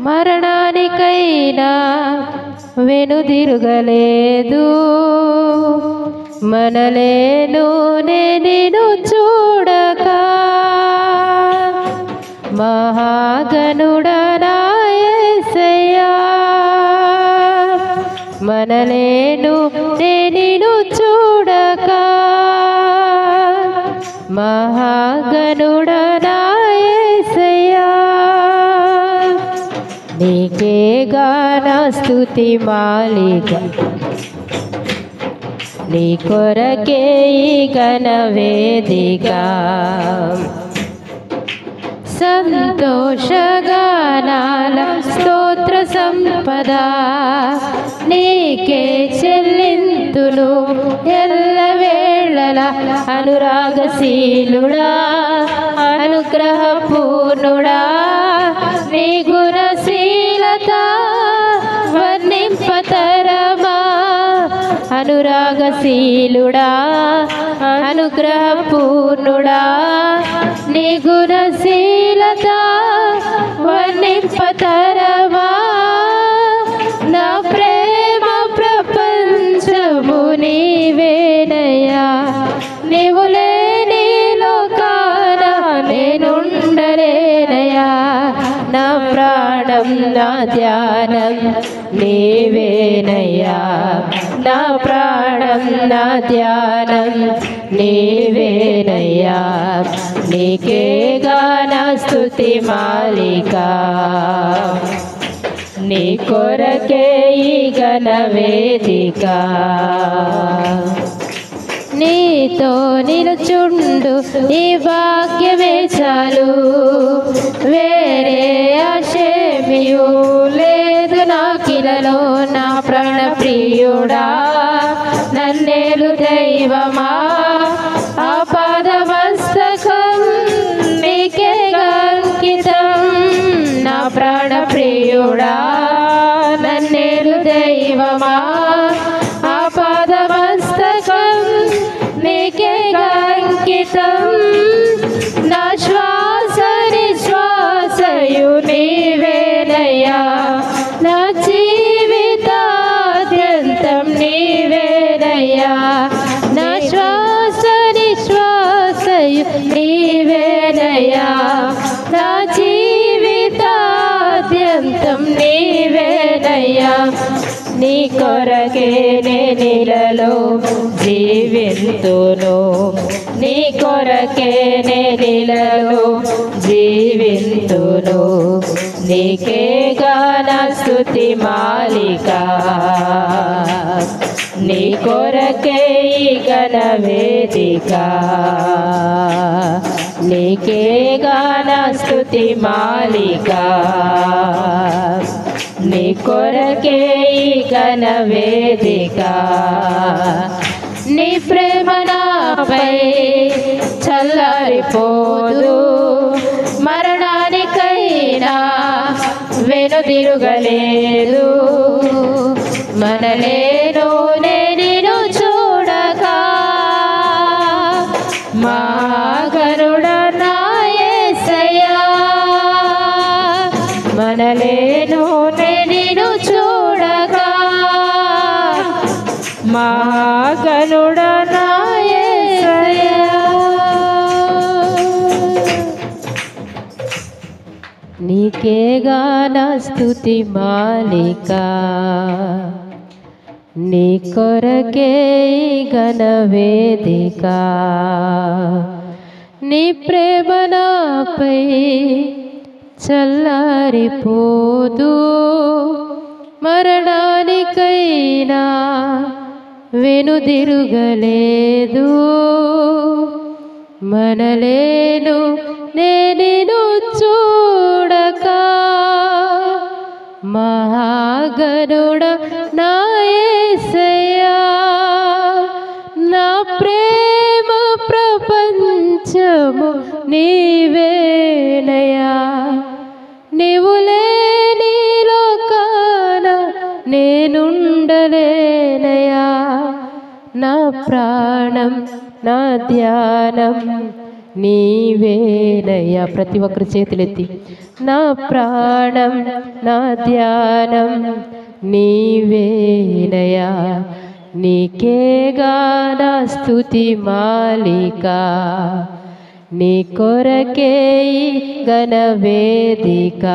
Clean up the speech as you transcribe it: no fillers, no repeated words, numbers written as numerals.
మరణానికైనా వెనుదిరుగలేదు. మనలేను నిన్ను చూడక మహాగణుడా నా యేసయ్యా. మనలేను నిన్ను చూడక మహాగణుడా నా యేసయ్యా. నీకే గాన స్తుతి మాలిక, నీ కొరకే ఈ ఘన వేదిక. సంతోషగానాల స్తోత్ర సంపద నీకే చెల్లింతును ఎల్లవేళల. అనురాగశీలుడా అనుగ్రహపూర్ణుడా నీ గుణశీలత వర్ణింపతరమా. అనురాగశీలుడా అనుగ్రహపూర్ణుడా నీ గుణశీలత వర్ణింపతరమా. నా ప్రేమ ప్రపంచము నీవేనయ్యా. నీవు లేని లోకాన నేనుండలేనయ్యా. నా ప్రాణం నా ధ్యానం నీవేనయ్యా. నా ప్రాణం నా ధ్యానం నీవేనయ్యా. నీకే గాన స్తుతి మాలిక, నీ కొరకే ఈ ఘన వేదిక. నీతో నిలుచుండు ఈ భాగ్యమే చాలు, వేరే ఆశేమియు లేదు నాకిలలో. నా ప్రాణ ప్రియుడా నన్నేలు దైవమా, ఆపాదమస్తకం నీకే అంకితం. నా ప్రాణ ప్రియుడా నన్నేలు దైవమా, ఆపాదమస్తకం నీకే అంకితం. నా శ్వాస నిశ్వాసయు నీవేనయ్యా. నా జీవితాద్యంతం నీవేనయ్యా. నా శ్వాస నిశ్వాసయు నీవేనయ్యా. నా జీవితాద్యంతం నీవేనయ్యా. నీ కొరకే నేనిలలో జీవింతును, నీ కొరకే నేనిలలో జీవింతును. నీకే గాన స్తుతి మాలిక, నీ కొరకే ఈ ఘన వేదిక. నీకే గాన స్తుతి మాలిక, నీ కొరకే ఈ ఘన వేదిక. నీ ప్రేమ నాపై చల్లారిపోదు, మరణానికైనా వెనుదిరుగలేదు. మనలేను నిన్ను చూడక మహాగణుడా నా యేసయ్యా. మనలేను నిన్ను చూడక మహాగణుడా నా యేసయ్యా. నీకే గాన స్తుతి మాలిక, నీ కొరకే ఘన వేదిక. నీ ప్రేమ నాపై చల్లారిపోదు, మరణానికైనా వెనుదిరుగలేదు. మనలేను నిన్ను చూడక మహాగణుడా నా యేసయ్యా. నా ప్రేమ ప్రపంచము నీవేనయ్యా. నీవు లేని లోకాన నేనుండలేనయ్యా. నా ప్రాణం నా ధ్యానం నీవేనయ్యా. ప్రతి ఒక్కరి చేతులెత్తి నా ప్రాణం నా ధ్యానం నీవేనయ్యా. నీకేగా నా స్తుతి మాలిక, నీ కొరకే ఈ ఘన వేదిక.